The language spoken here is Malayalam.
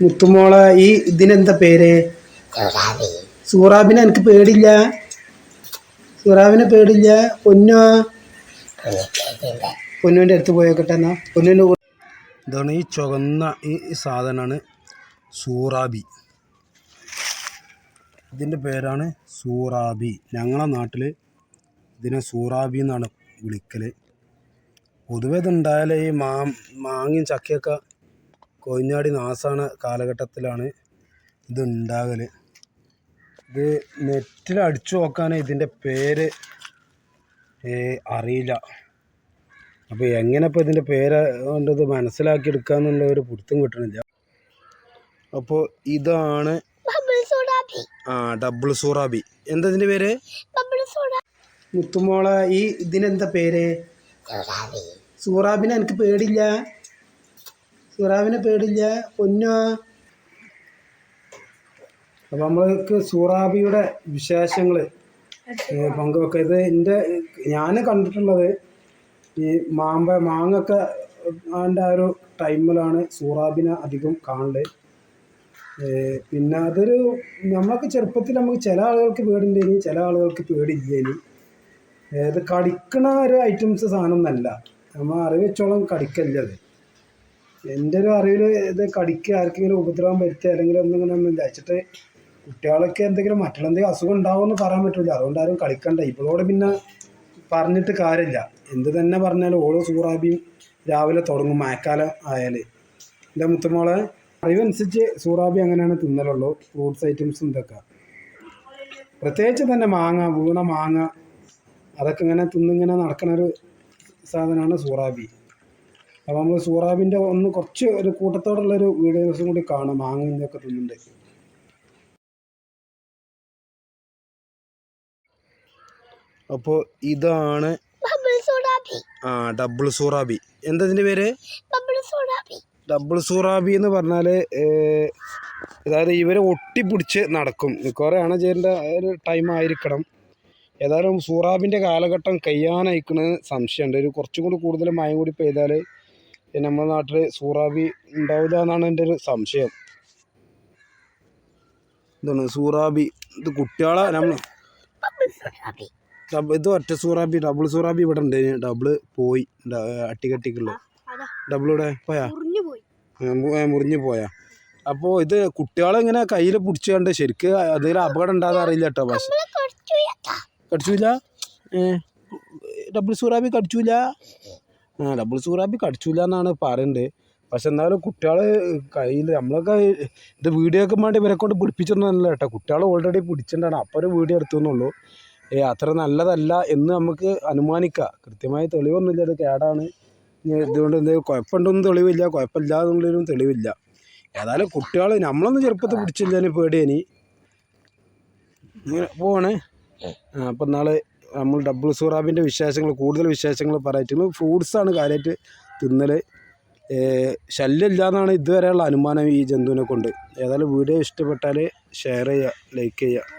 മുത്തുമോളെ ഈ ഇതിനെന്താ പേര്? സൂറാബിനെ എനിക്ക് പേടില്ല. സൂറാബിനെ പേടില്ല. പൊന്നുവിൻ്റെ അടുത്ത് പോയോക്കട്ടെ. എന്നാ പൊന്നുവിൻ്റെ ഇതാണ് ഈ ചുവന്ന ഈ സാധനമാണ് സൂറാബി. ഇതിൻ്റെ പേരാണ് സൂറാബി. ഞങ്ങളെ നാട്ടിൽ ഇതിനെ സൂറാബി എന്നാണ് വിളിക്കൽ. പൊതുവെ ഇതുണ്ടായാൽ ഈ മാങ്ങയും ചക്കയൊക്കെ കൊഴിഞ്ഞാടി നാശാണ് കാലഘട്ടത്തിലാണ് ഇതുണ്ടാകൽ. ഇത് നെറ്റിൽ അടിച്ചു നോക്കാൻ ഇതിൻ്റെ പേര് അറിയില്ല. അപ്പോൾ എങ്ങനെ ഇപ്പോൾ ഇതിൻ്റെ പേര് കൊണ്ടത് മനസ്സിലാക്കി എടുക്കാന്നുള്ള ഒരു പിടുത്തം കിട്ടണില്ല. അപ്പോൾ ഇതാണ് ഡബിൾ സൂറാബി. എന്താ ഇതിൻ്റെ പേര്? മുത്തുമോളെ ഈ ഇതിനെന്താ പേര്? സൂറാബിനെ എനിക്ക് പേടില്ല. സൂറാബിനെ പേടില്ല. അപ്പോൾ നമ്മൾക്ക് സൂറാബിയുടെ വിശേഷങ്ങൾ പങ്കുവെക്കുക. ഇത് ഞാൻ കണ്ടിട്ടുള്ളത് ഈ മാങ്ങൊക്കെ അതിൻ്റെ ആ ഒരു ടൈമിലാണ് സൂറാബിനെ അധികം കാണല്. പിന്നെ അതൊരു നമ്മൾക്ക് ചെറുപ്പത്തിൽ നമുക്ക് ചില ആളുകൾക്ക് പേടിണ്ടേനി, ചില ആളുകൾക്ക് പേടില്ലേനി. ഇത് കടിക്കണ ഒരു ഐറ്റംസ് സാധനം ഒന്നല്ല. നമ്മൾ അറിവ് വെച്ചോളം കടിക്കല്ല. അത് എൻ്റെ ഒരു അറിവിൽ ഇത് കടിക്കുക, ആർക്കെങ്കിലും ഉപദ്രവം വരുത്തുക അല്ലെങ്കിൽ ഒന്നിങ്ങനെ ഒന്നും വെച്ചിട്ട് കുട്ടികളൊക്കെ എന്തെങ്കിലും എന്തെങ്കിലും അസുഖം ഉണ്ടാവുമെന്ന് പറയാൻ പറ്റില്ല. അതുകൊണ്ട് ആരും കളിക്കണ്ട. ഇപ്പോഴോടെ പിന്നെ പറഞ്ഞിട്ട് കാര്യമില്ല. എന്ത് തന്നെ പറഞ്ഞാലും ഓരോ സൂറാബിയും രാവിലെ തുടങ്ങും മഴക്കാലം ആയാൽ. എൻ്റെ മുത്തുമോളെ അറിവനുസരിച്ച് സൂറാബി അങ്ങനെയാണ് തിന്നലുള്ളൂ. ഫ്രൂട്ട്സ് ഐറ്റംസും ഇതൊക്കെ പ്രത്യേകിച്ച് തന്നെ വീണ മാങ്ങ അതൊക്കെ ഇങ്ങനെ തിന്നിങ്ങനെ നടക്കുന്നൊരു സാധനമാണ് സൂറാബി. അപ്പോൾ നമ്മൾ സൂറാബിൻ്റെ കുറച്ച് ഒരു കൂട്ടത്തോടുള്ളൊരു വീഡിയോസും കൂടി കാണാം. മാങ്ങ ഇതൊക്കെ തിന്നുന്നുണ്ട്. അപ്പോൾ ഇതാണ് ഡബിൾ സൂറാബി. എന്താ ഇതിൻ്റെ പേര്? ഡബിൾ സൂറാബി എന്ന് പറഞ്ഞാൽ അതായത് ഇവരെ ഒട്ടിപ്പിടിച്ച് നടക്കും. കുറേ ചെയ്യേണ്ട ഒരു ടൈം ആയിരിക്കണം. ഏതായാലും സൂറാബിൻ്റെ കാലഘട്ടം കഴിയാനയക്കുന്നത് സംശയമുണ്ട്. ഒരു കുറച്ചും കൂടി കൂടുതൽ മഴ കൂടി പെയ്താൽ നമ്മുടെ നാട്ടിൽ സൂറാബി ഉണ്ടാവില്ല എന്നാണ് എൻ്റെ ഒരു സംശയം. ഇതാണ് സൂറാബി. ഇത് കുട്ടികളെ ഇത് ഒറ്റ സൂറാബി. ഡബിൾ സൂറാബി ഇവിടെ ഉണ്ട്. ഡബിൾ പോയി അട്ടിക്കട്ടിക്കുള്ള ഡബിളിവിടെ പോയാ മുറിഞ്ഞു പോയാ. അപ്പോൾ ഇത് കുട്ടികളെ ഇങ്ങനെ കയ്യിൽ പിടിച്ചുകൊണ്ട് ശരിക്ക് അതിൽ അപകടം ഉണ്ടാകാൻ അറിയില്ല കേട്ടോ. പക്ഷെ കടിച്ചില്ല. ഡബിൾ സൂറാബി കടിച്ചില്ല. ഡബിൾ സൂറാബി കടിച്ചില്ല എന്നാണ് പറയുന്നത്. പക്ഷെ എന്നാലും കുട്ടികൾ കയ്യിൽ നമ്മളൊക്കെ ഇത് വീഡിയോ ഒക്കെ വേണ്ടി ഇവരെ കൊണ്ട് പിടിപ്പിച്ചൊന്നുമല്ല കേട്ടോ. കുട്ടികൾ ഓൾറെഡി പിടിച്ചിട്ടുണ്ടാണ്. അപ്പോൾ ഒരു വീഡിയോ എടുത്തുന്നുള്ളൂ. അത്ര നല്ലതല്ല എന്ന് നമുക്ക് അനുമാനിക്കാം. കൃത്യമായ തെളിവൊന്നുമില്ല. ഇത് കേടാണ്. ഇതുകൊണ്ട് എന്തെങ്കിലും കുഴപ്പമുണ്ടൊന്നും തെളിവില്ല, കുഴപ്പമില്ല എന്നുള്ളൊരു തെളിവില്ല. ഏതായാലും കുട്ടികൾ നമ്മളൊന്നും ചെറുപ്പത്തിൽ പിടിച്ചില്ല പേടിയേനി ഇങ്ങനെ പോവാണ്. അപ്പം നാളെ നമ്മൾ ഡബിൾ സൂറാബിൻ്റെ കൂടുതൽ വിശേഷങ്ങൾ പറയിട്ടുള്ളത്. ഫ്രൂട്ട്സാണ് കാര്യമായിട്ട് തിന്നൽ. ശല്യമില്ല എന്നാണ് ഇതുവരെയുള്ള അനുമാനം ഈ ജന്തുവിനെ കൊണ്ട്. ഏതായാലും വീഡിയോ ഇഷ്ടപ്പെട്ടാൽ ഷെയർ ചെയ്യുക, ലൈക്ക് ചെയ്യുക.